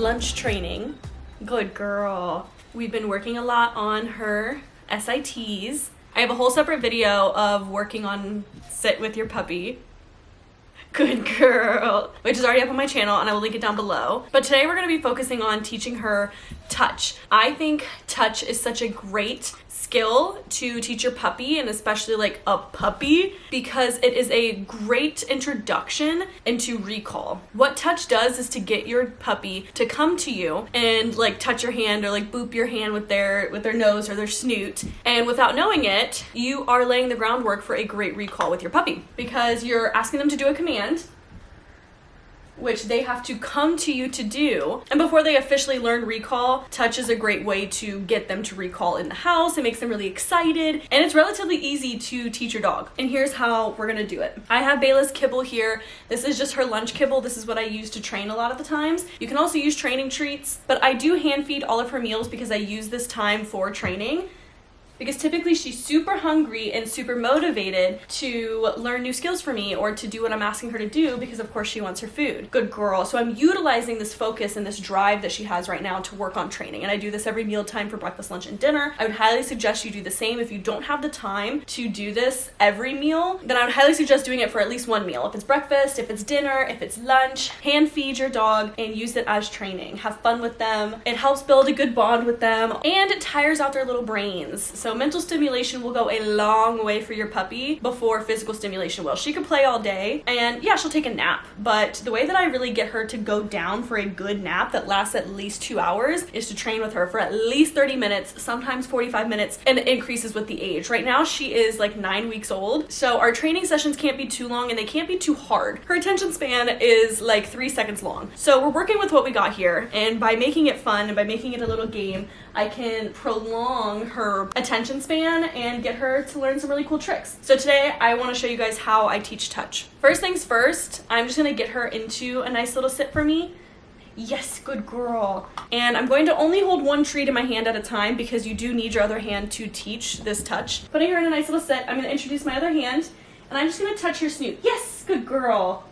lunch training. Good girl. We've been working a lot on her SITs. I have a whole separate video of working on sit with your puppy. Good girl, which is already up on my channel and I will link it down below. But today we're going to be focusing on teaching her touch. I think touch is such a great skill to teach your puppy, and especially like a puppy, because it is a great introduction into recall. What touch does is to get your puppy to come to you and like touch your hand or like boop your hand with their nose or their snoot, and without knowing it, you are laying the groundwork for a great recall with your puppy, because you're asking them to do a command which they have to come to you to do. And before they officially learn recall, touch is a great way to get them to recall in the house. It makes them really excited, and it's relatively easy to teach your dog. And here's how we're gonna do it. I have Beyla's kibble here. This is just her lunch kibble. This is what I use to train a lot of the times. You can also use training treats, but I do hand feed all of her meals because I use this time for training. Because typically she's super hungry and super motivated to learn new skills for me or to do what I'm asking her to do, because of course she wants her food. Good girl. So I'm utilizing this focus and this drive that she has right now to work on training. And I do this every mealtime for breakfast, lunch, and dinner. I would highly suggest you do the same. If you don't have the time to do this every meal, then I would highly suggest doing it for at least one meal. If it's breakfast, if it's dinner, if it's lunch, hand feed your dog and use it as training. Have fun with them. It helps build a good bond with them, and it tires out their little brains. So mental stimulation will go a long way for your puppy before physical stimulation will. She can play all day, and yeah, she'll take a nap, but the way that I really get her to go down for a good nap that lasts at least 2 hours is to train with her for at least 30 minutes, sometimes 45 minutes, and it increases with the age. Right now she is like 9 weeks old, so our training sessions can't be too long and they can't be too hard. Her attention span is like 3 seconds long. So we're working with what we got here, and by making it fun and by making it a little game, I can prolong her attention span and get her to learn some really cool tricks. So today I want to show you guys how I teach touch. First things first, I'm just going to get her into a nice little sit for me. Yes, good girl. And I'm going to only hold one treat in my hand at a time because you do need your other hand to teach this touch. Putting her in a nice little sit, I'm going to introduce my other hand and I'm just going to touch her snoot. Yes, good girl.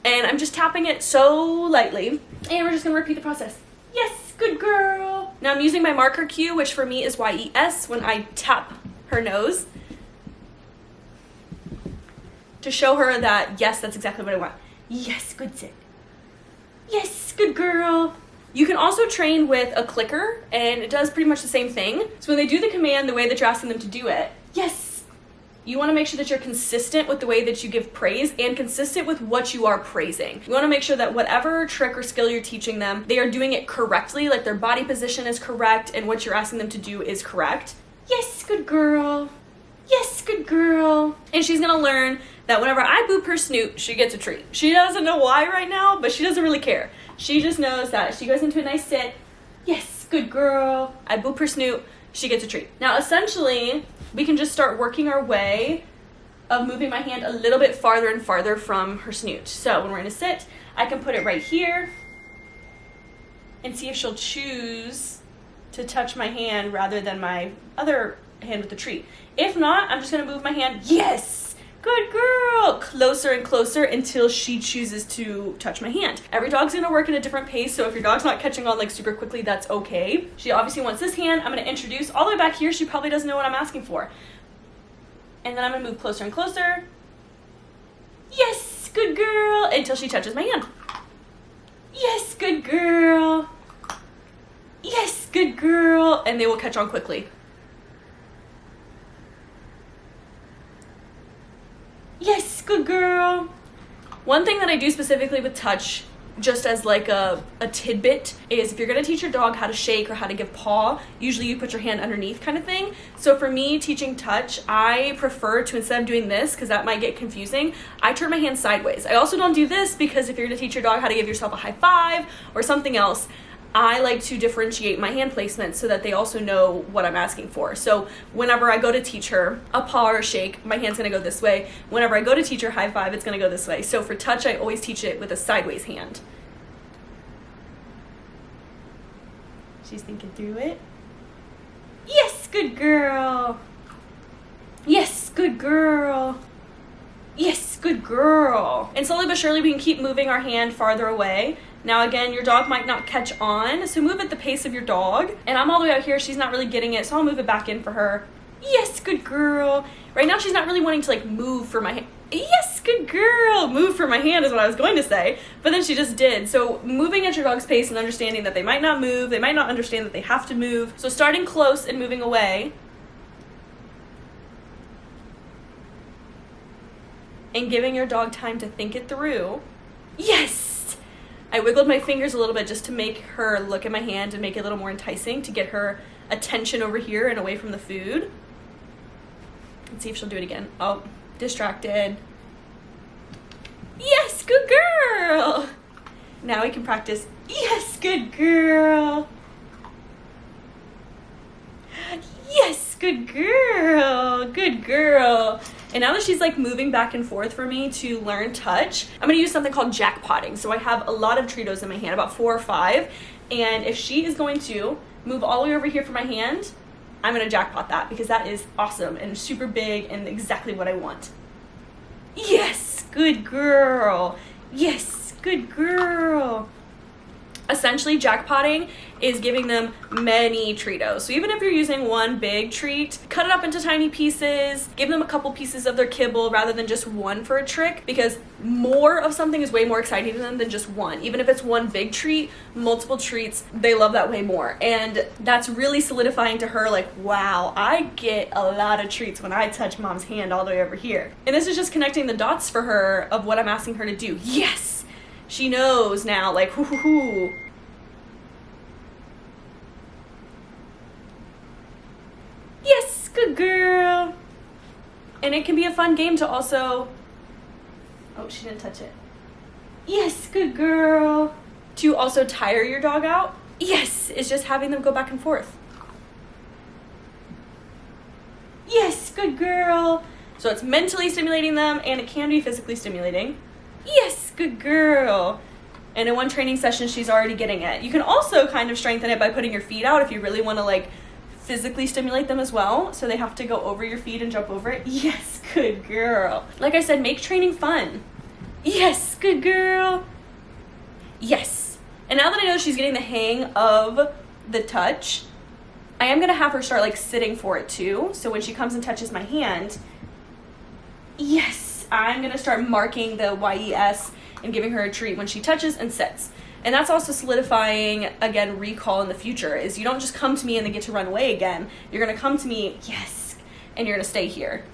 And I'm just tapping it so lightly, and we're just going to repeat the process. Yes, good girl. Now I'm using my marker cue, which for me is YES, when I tap her nose to show her that, yes, that's exactly what I want. Yes, good sit. Yes, good girl. You can also train with a clicker, and it does pretty much the same thing. So when they do the command the way that you're asking them to do it, yes, you want to make sure that you're consistent with the way that you give praise and consistent with what you are praising. You want to make sure that whatever trick or skill you're teaching them, they are doing it correctly, like their body position is correct and what you're asking them to do is correct. Yes, good girl. Yes, good girl. And she's going to learn that whenever I boop her snoot, she gets a treat. She doesn't know why right now, but she doesn't really care. She just knows that she goes into a nice sit. Yes, good girl. I boop her snoot, she gets a treat. Now, essentially, we can just start working our way of moving my hand a little bit farther and farther from her snoot. So when we're in a sit, I can put it right here and see if she'll choose to touch my hand rather than my other hand with the treat. If not, I'm just gonna move my hand. Yes, good girl. Closer and closer until she chooses to touch my hand. Every dog's gonna work at a different pace, so if your dog's not catching on like super quickly, that's okay. She obviously wants this hand. I'm gonna introduce all the way back here. She probably doesn't know what I'm asking for. And then I'm gonna move closer and closer. Yes, good girl, until she touches my hand. Yes, good girl. Yes, good girl. And they will catch on quickly. Yes, good girl. One thing that I do specifically with touch, just as like a tidbit, is if you're gonna teach your dog how to shake or how to give paw, usually you put your hand underneath kind of thing. So for me, teaching touch, I prefer to, instead of doing this, because that might get confusing, I turn my hand sideways. I also don't do this because if you're gonna teach your dog how to give yourself a high five or something else, I like to differentiate my hand placement so that they also know what I'm asking for. So whenever I go to teach her a paw or a shake, my hand's gonna go this way. Whenever I go to teach her high five, it's gonna go this way. So for touch, I always teach it with a sideways hand. She's thinking through it. Yes, good girl. Yes, good girl. Yes, good girl. And slowly but surely we can keep moving our hand farther away. Now again, your dog might not catch on, so move at the pace of your dog. And I'm all the way out here, she's not really getting it, so I'll move it back in for her. Yes, good girl. Right now she's not really wanting to like move for my hand. Yes, good girl. Move for my hand is what I was going to say, but then she just did. So moving at your dog's pace and understanding that they might not move, they might not understand that they have to move. So starting close and moving away. And giving your dog time to think it through. Yes! I wiggled my fingers a little bit just to make her look at my hand and make it a little more enticing to get her attention over here and away from the food. Let's see if she'll do it again. Oh, distracted. Yes, good girl! Now we can practice. Yes, good girl! Yes, good girl! Good girl! And now that she's like moving back and forth for me to learn touch, I'm gonna use something called jackpotting. So I have a lot of Treatos in my hand, about 4 or 5. And if she is going to move all the way over here for my hand, I'm gonna jackpot that because that is awesome and super big and exactly what I want. Yes, good girl. Yes, good girl. Essentially, jackpotting is giving them many Treatos. So even if you're using one big treat, cut it up into tiny pieces, give them a couple pieces of their kibble rather than just one for a trick, because more of something is way more exciting to them than just one. Even if it's one big treat, multiple treats, they love that way more. And that's really solidifying to her, like, wow, I get a lot of treats when I touch mom's hand all the way over here. And this is just connecting the dots for her of what I'm asking her to do. Yes! She knows now, like, hoo hoo hoo. Yes, good girl. And it can be a fun game to also, oh, she didn't touch it. Yes, good girl. To also tire your dog out. Yes, it's just having them go back and forth. Yes, good girl. So it's mentally stimulating them and it can be physically stimulating. Yes, good girl. And in one training session, she's already getting it. You can also kind of strengthen it by putting your feet out if you really want to like physically stimulate them as well. So they have to go over your feet and jump over it. Yes, good girl. Like I said, make training fun. Yes, good girl. Yes. And now that I know she's getting the hang of the touch, I am going to have her start like sitting for it too. So when she comes and touches my hand, yes. I'm gonna start marking the YES and giving her a treat when she touches and sits. And that's also solidifying, again, recall in the future, is you don't just come to me and then get to run away again. You're gonna come to me, yes, and you're gonna stay here.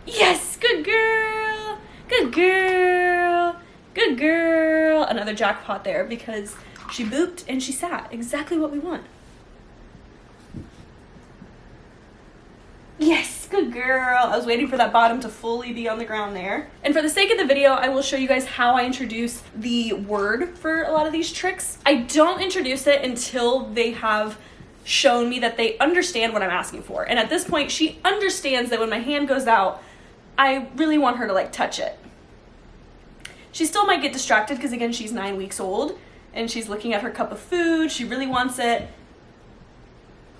Yes, good girl, good girl, good girl. Another jackpot there because she booped and she sat, exactly what we want. Yes, good girl. I was waiting for that bottom to fully be on the ground there. And for the sake of the video, I will show you guys how I introduce the word for a lot of these tricks. I don't introduce it until they have shown me that they understand what I'm asking for. And at this point, she understands that when my hand goes out, I really want her to like touch it. She still might get distracted because again, she's 9 weeks old and she's looking at her cup of food. She really wants it.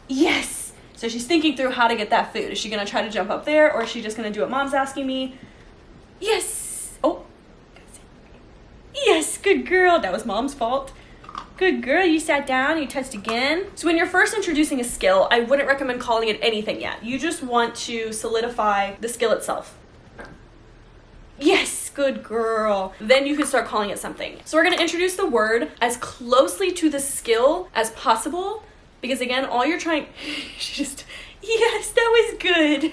Yes. So she's thinking through how to get that food. Is she gonna try to jump up there or is she just gonna do what mom's asking me? Yes. Oh. Yes, good girl. That was mom's fault. Good girl, you sat down, you touched again. So when you're first introducing a skill, I wouldn't recommend calling it anything yet. You just want to solidify the skill itself. Yes, good girl. Then you can start calling it something. So we're gonna introduce the word as closely to the skill as possible. Because again, all you're trying, she just, yes, that was good.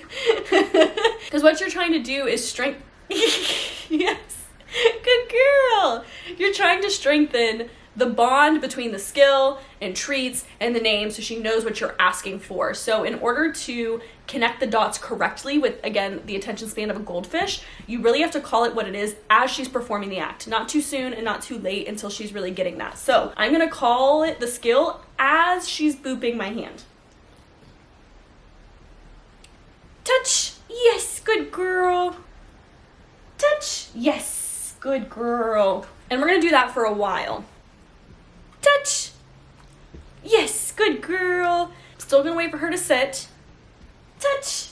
Because what you're trying to do is strengthen, yes, good girl. You're trying to strengthen the bond between the skill and treats and the name so she knows what you're asking for. So in order to connect the dots correctly with, again, the attention span of a goldfish, you really have to call it what it is as she's performing the act. Not too soon and not too late until she's really getting that. So I'm gonna call it the skill as she's booping my hand. Touch, yes, good girl. Touch, yes, good girl. And we're gonna do that for a while. Touch, yes, good girl. Still gonna wait for her to sit. Touch,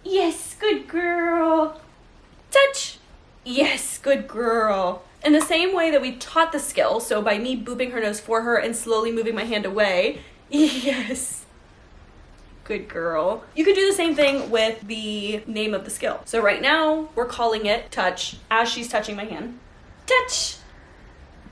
yes, good girl. Touch, yes, good girl. In the same way that we taught the skill, so by me booping her nose for her and slowly moving my hand away, yes, good girl. You could do the same thing with the name of the skill. So right now, we're calling it touch as she's touching my hand. Touch!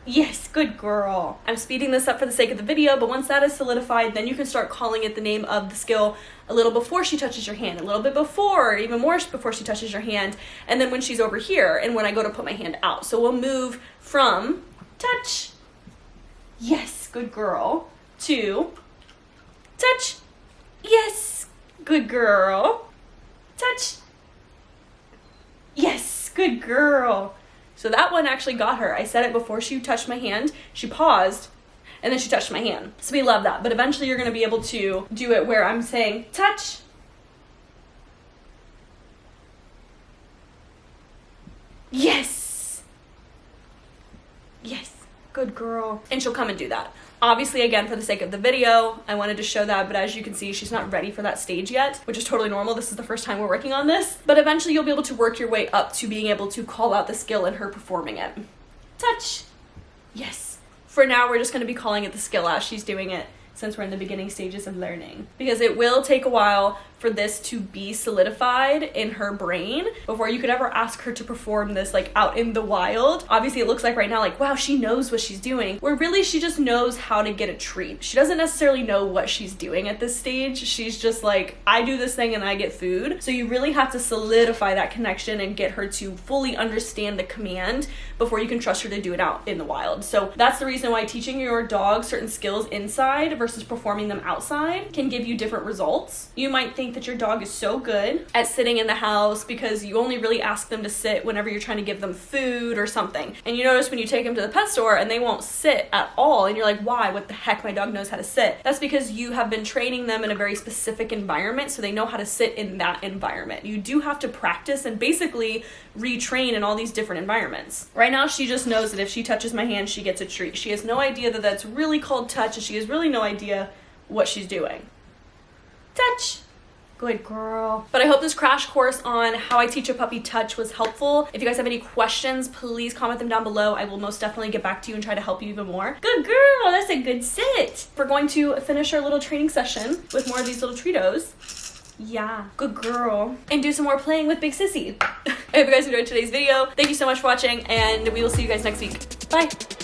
Yes, good girl. I'm speeding this up for the sake of the video, but once that is solidified, then you can start calling it the name of the skill a little before she touches your hand, a little bit before, even more before she touches your hand, and then when she's over here and when I go to put my hand out. So we'll move from touch, yes, good girl, to touch, yes, good girl, touch, yes, good girl. So that one actually got her. I said it before she touched my hand. She paused, and then she touched my hand. So we love that. But eventually you're going to be able to do it where I'm saying, touch. Yes. Yes. Good girl. And she'll come and do that. Obviously, again, for the sake of the video, I wanted to show that, but as you can see, she's not ready for that stage yet, which is totally normal. This is the first time we're working on this. But eventually you'll be able to work your way up to being able to call out the skill and her performing it. Touch. Yes. For now, we're just going to be calling it the skill as she's doing it, since we're in the beginning stages of learning. Because it will take a while for this to be solidified in her brain before you could ever ask her to perform this like out in the wild. Obviously it looks like right now like, wow, she knows what she's doing, where really she just knows how to get a treat. She doesn't necessarily know what she's doing at this stage. She's just like, I do this thing and I get food. So you really have to solidify that connection and get her to fully understand the command before you can trust her to do it out in the wild. So that's the reason why teaching your dog certain skills inside versus performing them outside can give you different results. You might think that your dog is so good at sitting in the house because you only really ask them to sit whenever you're trying to give them food or something. And you notice when you take them to the pet store and they won't sit at all, and you're like, why? What the heck? My dog knows how to sit. That's because you have been training them in a very specific environment, so they know how to sit in that environment. You do have to practice and basically retrain in all these different environments. Right now, she just knows that if she touches my hand, she gets a treat. She has no idea that that's really called touch, and she has really no idea what she's doing. Touch. Good girl. But I hope this crash course on how I teach a puppy touch was helpful. If you guys have any questions, please comment them down below. I will most definitely get back to you and try to help you even more. Good girl, that's a good sit. We're going to finish our little training session with more of these little treatos. Yeah, good girl. And do some more playing with Big Sissy. I hope you guys enjoyed today's video. Thank you so much for watching, and we will see you guys next week. Bye.